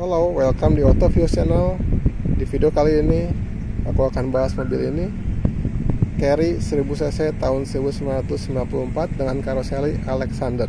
Halo, welcome di Autoviews Channel. Di video kali ini aku akan bahas mobil ini, Carry 1000cc tahun 1994 dengan karoseri Alexander.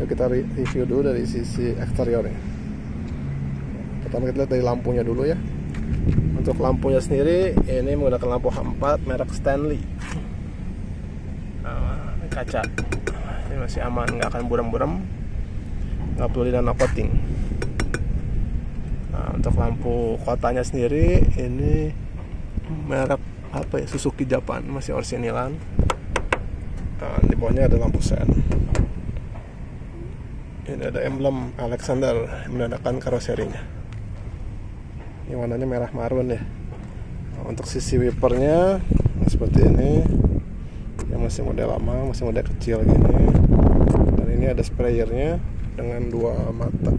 Yuk kita review dulu dari sisi eksteriornya. Pertama kita lihat dari lampunya dulu ya. Untuk lampunya sendiri ini menggunakan lampu H4 merek Stanley. Ini kaca ini masih aman, nggak akan buram-buram, nggak perlu dinano coating. Nah, untuk lampu kotanya sendiri ini merek apa ya, Suzuki Japan, masih orsinilan. Nah, di bawahnya ada lampu sen. Ini ada emblem Alexander yang menandakan karoserinya. Ini warnanya merah marun ya. Nah, untuk sisi wipernya seperti ini, yang masih model lama, masih model kecil gini. Dan ini ada sprayernya dengan dua mata,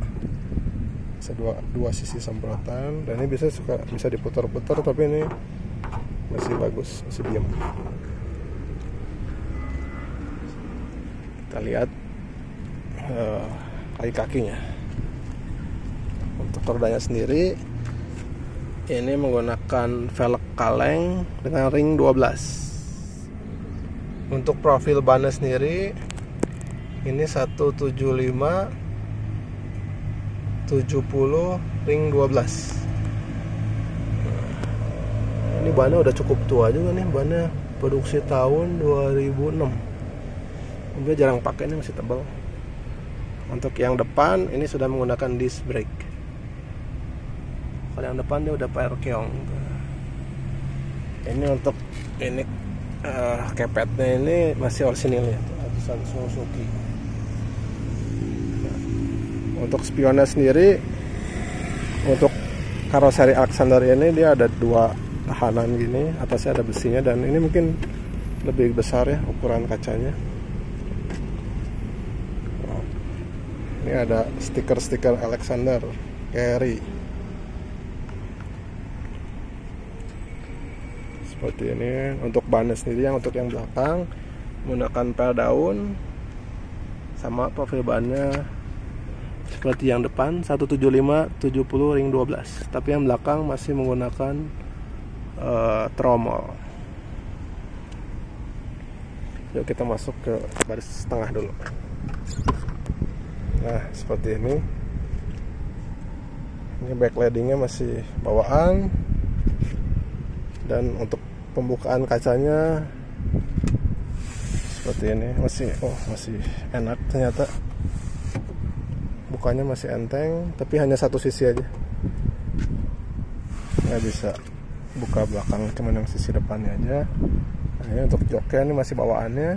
bisa dua sisi semprotan, dan ini bisa diputar-putar, tapi ini masih bagus, masih diam. Kita lihat kaki-kakinya. Untuk rodanya sendiri ini menggunakan velg kaleng dengan ring 12. Untuk profil bannya sendiri ini 175 70 ring 12. Ini bannya udah cukup tua juga nih, bannya produksi tahun 2006. Mobil jarang pakai, ini masih tebal. Untuk yang depan ini sudah menggunakan disc brake. Kalau yang depan dia udah pair keong. Ini untuk ini kepetnya ini masih orisinil ya, tulisan Suzuki. Untuk spionnya sendiri, untuk karoseri Alexander ini dia ada dua tahanan gini, atasnya ada besinya, dan ini mungkin lebih besar ya ukuran kacanya. Ini ada stiker-stiker Alexander Carry seperti ini. Untuk bannya sendiri, yang untuk yang belakang menggunakan pel daun, sama profil bannya seperti yang depan 175 70 ring 12, tapi yang belakang masih menggunakan tromol. Yuk kita masuk ke baris tengah dulu. Nah seperti ini. Ini backlightingnya masih bawaan, dan untuk pembukaan kacanya seperti ini, masih enak ternyata. Bukanya masih enteng, tapi hanya satu sisi aja, nggak bisa buka belakang, cuman yang sisi depannya aja. Nah, ini untuk joknya ini masih bawaannya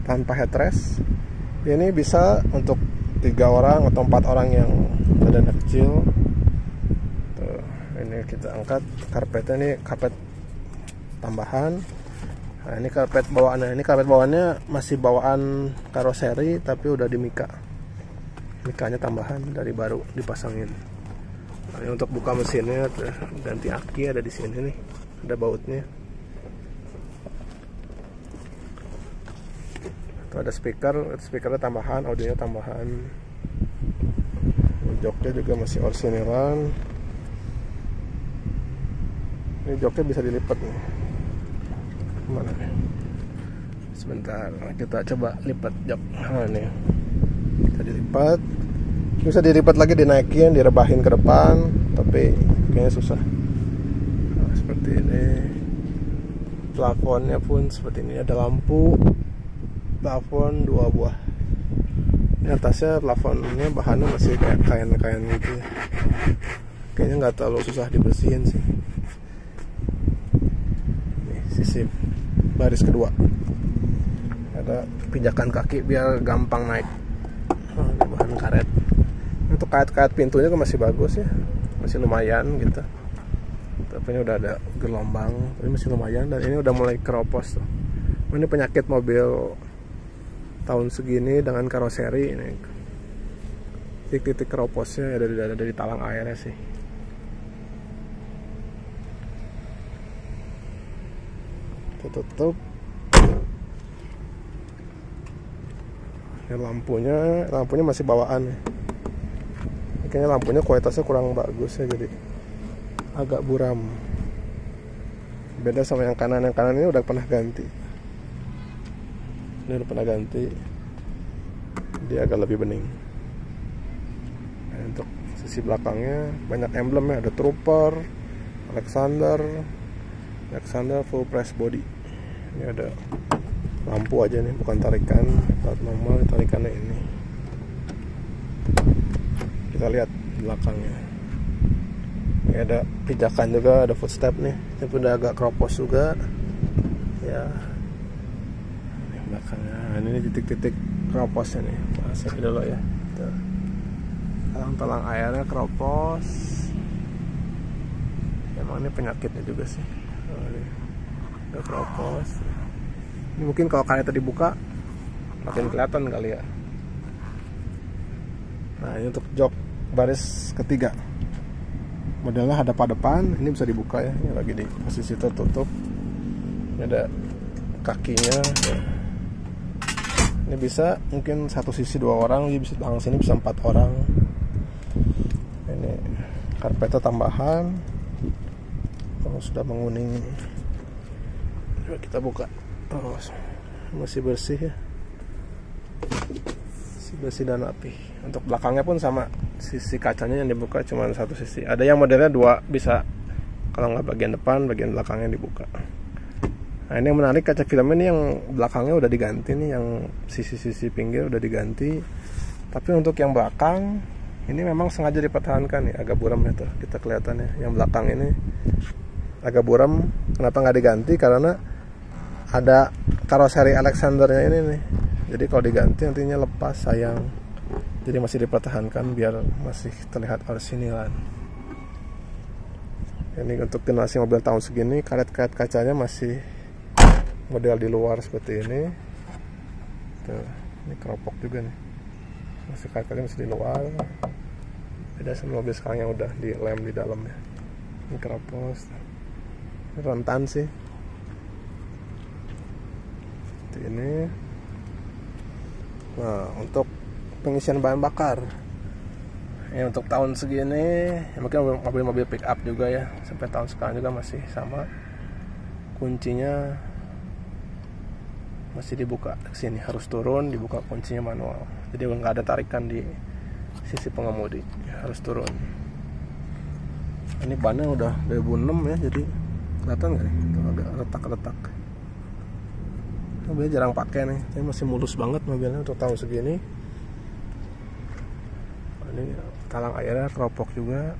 tanpa headrest. Ini bisa untuk 3 orang atau 4 orang yang badannya kecil. Tuh, ini kita angkat karpetnya, ini karpet tambahan. Nah, ini karpet bawaannya. Ini karpet bawaannya masih bawaan karoseri, tapi udah di mika. Mikanya tambahan dari baru dipasangin. Nah, ini untuk buka mesinnya, ganti aki ada di sini nih, ada bautnya. Tuh ada speakernya tambahan, audionya tambahan. Joknya juga masih orsinilan. Ini joknya bisa dilipat nih. Mana nih? Sebentar, kita coba lipat jok. Nah, ini bisa dilipat, bisa dilipat lagi, dinaikin, direbahin ke depan, tapi kayaknya susah. Nah, seperti ini. Plafonnya pun seperti ini, ada lampu plafon 2 buah. Ini atasnya plafonnya bahannya masih kayak kain-kain gitu ya. Kayaknya nggak terlalu susah dibersihin sih. Ini sisi baris kedua, ada pijakan kaki biar gampang naik. Ini bahan karet. Untuk kait-kait pintunya kan masih bagus ya, masih lumayan gitu. Tapi ini udah ada gelombang, ini masih lumayan, dan ini udah mulai keropos tuh. Ini penyakit mobil tahun segini dengan karoseri ini. Titik-titik keroposnya ada di talang airnya sih. Tutup. Ini lampunya masih bawaan ya. kayaknya lampunya kualitasnya kurang bagus ya, jadi agak buram. Beda sama yang kanan ini udah pernah ganti. Ini udah pernah ganti, dia agak lebih bening. Nah, untuk sisi belakangnya banyak emblem ya, ada Trooper, Alexander full press body. Ini ada lampu aja nih, bukan tarikan plat normal, tarikannya ini. Kita lihat belakangnya. Ini ada pijakan juga, ada footstep nih. Ini udah agak keropos juga. Ya. Ini belakangnya. Nah, ini titik-titik keroposnya nih. Masuk dulu ya. Tuh. Talang airnya keropos. Emang ini penyakitnya juga sih. Oh, ini udah keropos. Ini mungkin kalau karetnya dibuka makin kelihatan kali ya. Nah, ini untuk jok baris ketiga. Modelnya hadap depan, ini bisa dibuka ya. Ini lagi di posisi tertutup. Ini ada kakinya. Ya. Ini bisa mungkin satu sisi 2 orang, ini bisa belakang sini bisa 4 orang. Ini karpetnya tambahan. Oh, sudah menguning. Coba kita buka. Oh, masih bersih ya. Masih bersih dan rapi. Untuk belakangnya pun sama, sisi kacanya yang dibuka cuma satu sisi. Ada yang modelnya 2 bisa, kalau nggak bagian depan, bagian belakangnya dibuka. Nah, ini yang menarik, kaca film ini yang belakangnya udah diganti nih, yang sisi-sisi pinggir udah diganti. Tapi untuk yang belakang ini memang sengaja dipertahankan nih, agak buram ya tuh, kita kelihatannya. Yang belakang ini agak buram. Kenapa nggak diganti? Karena ada karoseri Alexandernya ini nih. Jadi kalau diganti nantinya lepas, sayang. Jadi masih dipertahankan biar masih terlihat orsinilan. Ini untuk generasi mobil tahun segini, karet-karet kacanya masih model di luar seperti ini. Tuh, ini keropok juga nih. Masih karet-karetnya masih di luar. Beda sama mobil sekarang yang udah di lem di dalam ya. Ini keropos. Ini rentan sih. Seperti ini. Nah, untuk pengisian bahan bakar ya, untuk tahun segini ya, mungkin mobil-mobil pick up juga ya, sampai tahun sekarang juga masih sama. Kuncinya masih dibuka sini, harus turun, dibuka kuncinya manual. Jadi nggak ada tarikan di sisi pengemudi, harus turun. Ini bannya udah 2006 ya, jadi kelihatan nggak nih? Itu agak retak-retak. Mobilnya jarang pakai nih, tapi masih mulus banget mobilnya untuk tahun segini. Ini talang airnya keropok juga.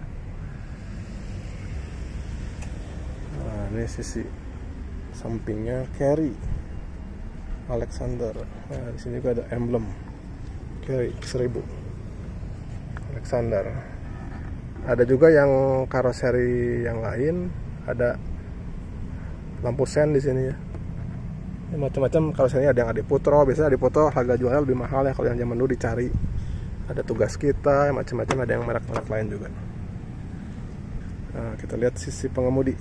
Nah, ini sisi sampingnya carry Alexander. Nah, di sini juga ada emblem carry 1000 Alexander. Ada juga yang karoseri yang lain, ada lampu sen di sini ya. Macam-macam karoserinya, ada yang Adi Putro. Biasanya Adi Putro harga jualnya lebih mahal ya kalau yang zaman dulu dicari. Ada Tugas Kita, macam-macam, ada yang merek-merek lain juga. Nah, kita lihat sisi pengemudi.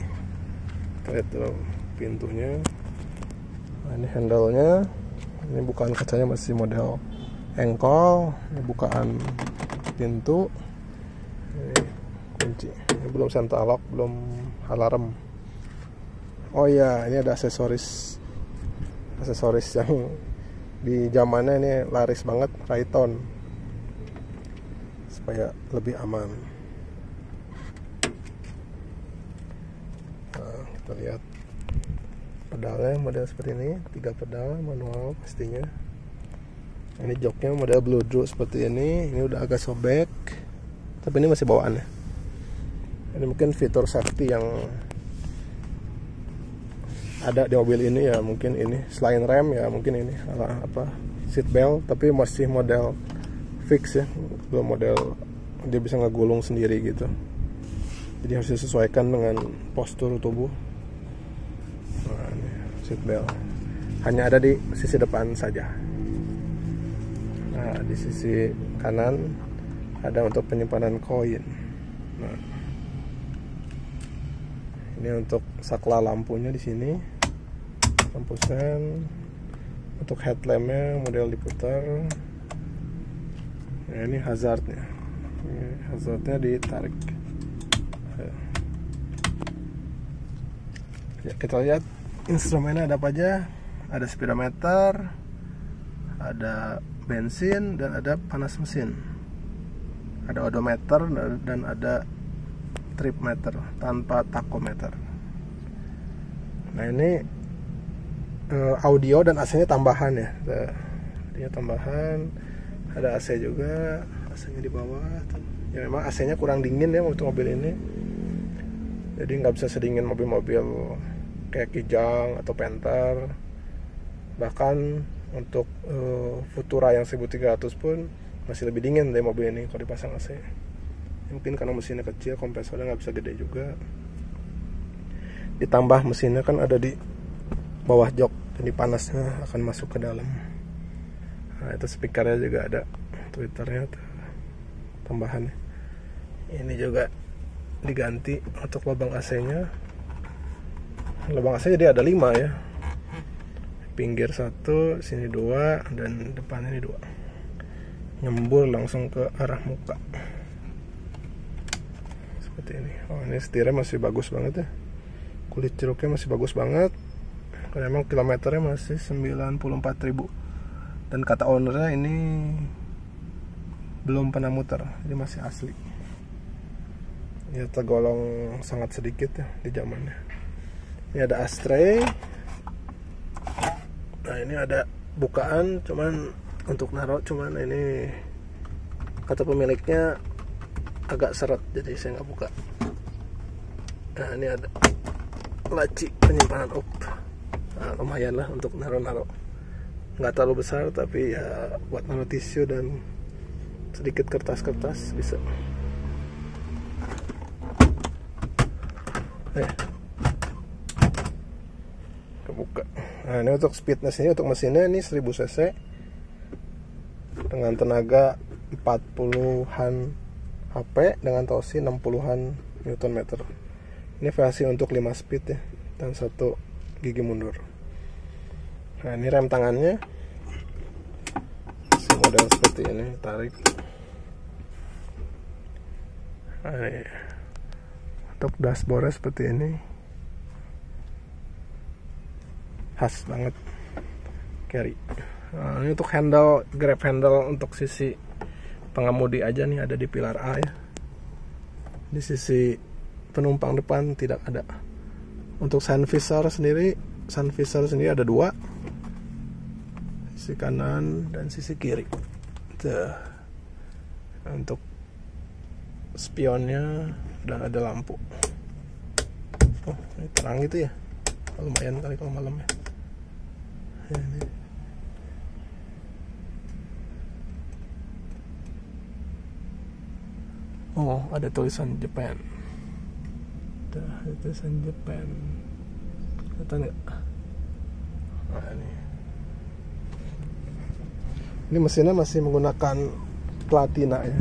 Kita lihat dulu pintunya. Nah, ini handle-nya. Ini bukaan kacanya masih model engkol. Ini bukaan pintu. Ini kunci. Ini belum center lock, belum alarm. Oh iya, ini ada aksesoris yang di zamannya ini laris banget, Rayton, supaya lebih aman. Nah, kita lihat pedalnya model seperti ini, 3 pedal manual pastinya. Ini joknya model bludru seperti ini. Ini udah agak sobek, tapi ini masih bawaannya. Ini mungkin fitur safety yang ada di mobil ini ya, mungkin ini selain rem ya, mungkin ini seat belt, tapi masih model fix ya, belum model dia bisa ngegulung sendiri gitu. Jadi harus disesuaikan dengan postur tubuh. Nah, ini seat belt hanya ada di sisi depan saja. Nah, di sisi kanan ada untuk penyimpanan koin. Nah, ini untuk saklar lampunya di sini. Lampu sen. Untuk headlampnya model diputar. Nah, ini hazardnya. hazardnya ditarik. Ya, kita lihat instrumennya ada apa aja. Ada speedometer, ada bensin, dan ada panas mesin. Ada odometer dan ada trip meter tanpa tachometer. Nah ini audio dan AC-nya tambahan ya. Dia tambahan. Ada AC juga, AC-nya di bawah. Ya memang AC-nya kurang dingin ya untuk mobil ini. Jadi nggak bisa sedingin mobil-mobil kayak Kijang atau Panther. Bahkan untuk Futura yang 1300 pun masih lebih dingin dari mobil ini kalau dipasang AC. Mungkin karena mesinnya kecil, kompresornya nggak bisa gede juga. Ditambah mesinnya kan ada di bawah jok, jadi panasnya akan masuk ke dalam. Nah itu speakernya juga ada tweeternya tambahan. Ini juga diganti untuk lubang AC-nya. Lubang AC jadi ada 5 ya. Pinggir 1, sini 2, dan depan ini 2. Nyembur langsung ke arah muka. Seperti ini. Oh ini setirnya masih bagus banget ya. Kulit jeruknya masih bagus banget. Karena emang kilometernya masih 94.000. Dan kata ownernya ini belum pernah muter, jadi masih asli. Ya tergolong sangat sedikit ya di zamannya. Ini ada ashtray. Nah ini ada bukaan, cuman untuk naruh, cuman ini kata pemiliknya agak seret, jadi saya nggak buka. Nah ini ada laci penyimpanan up. Nah, lumayan lah untuk naruh-naruh. Nggak terlalu besar, tapi ya buat naruh tisu dan sedikit kertas-kertas bisa. Kebuka. Nah ini untuk speedness ini, untuk mesinnya ini 1000 cc dengan tenaga 40-an HP dengan torsi 60-an Nm. Ini versi untuk 5 speed ya, dan 1 gigi mundur. Nah ini rem tangannya masih model seperti ini, tarik. Nah, ini. Untuk dashboardnya seperti ini, khas banget carry. Nah, ini untuk handle, grab handle untuk sisi pengemudi aja nih ada di pilar A ya. Di sisi penumpang depan tidak ada. Untuk sun visor sendiri ada 2, sisi kanan dan sisi kiri. Tuh. Untuk spionnya udah ada lampu. Oh ini terang gitu ya, lumayan kali kalau malam ya. Ini. Oh ada tulisan Japan. Ada tulisan Japan. Kelihatan nggak? Nah ini mesinnya masih menggunakan platina ya,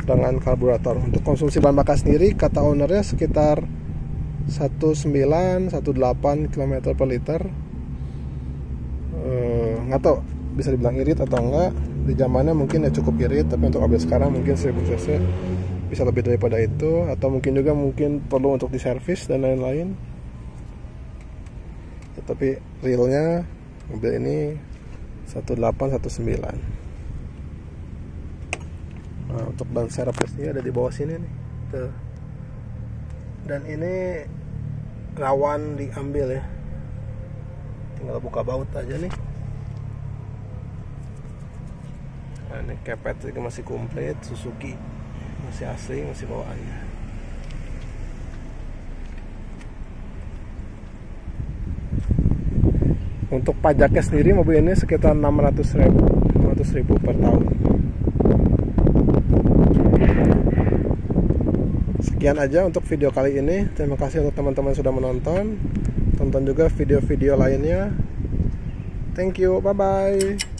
dengan karburator. Untuk konsumsi bahan bakar sendiri kata ownernya sekitar 19-18 km per liter. Nggak tahu bisa dibilang irit atau enggak. Di zamannya mungkin ya cukup irit, tapi untuk mobil sekarang mungkin 1000 cc bisa lebih daripada itu, atau mungkin juga perlu untuk diservis dan lain-lain ya, tapi realnya mobil ini 1819. Nah, untuk ban serepnya ada di bawah sini nih. Tuh. Dan ini rawan diambil ya, tinggal buka baut aja nih. Nah, ini kepet juga masih komplit, Suzuki masih asli, masih bawaannya. Untuk pajaknya sendiri mobil ini sekitar 500.000 per tahun. Sekian aja untuk video kali ini. Terima kasih untuk teman-teman yang sudah menonton. Tonton juga video-video lainnya. Thank you, bye bye.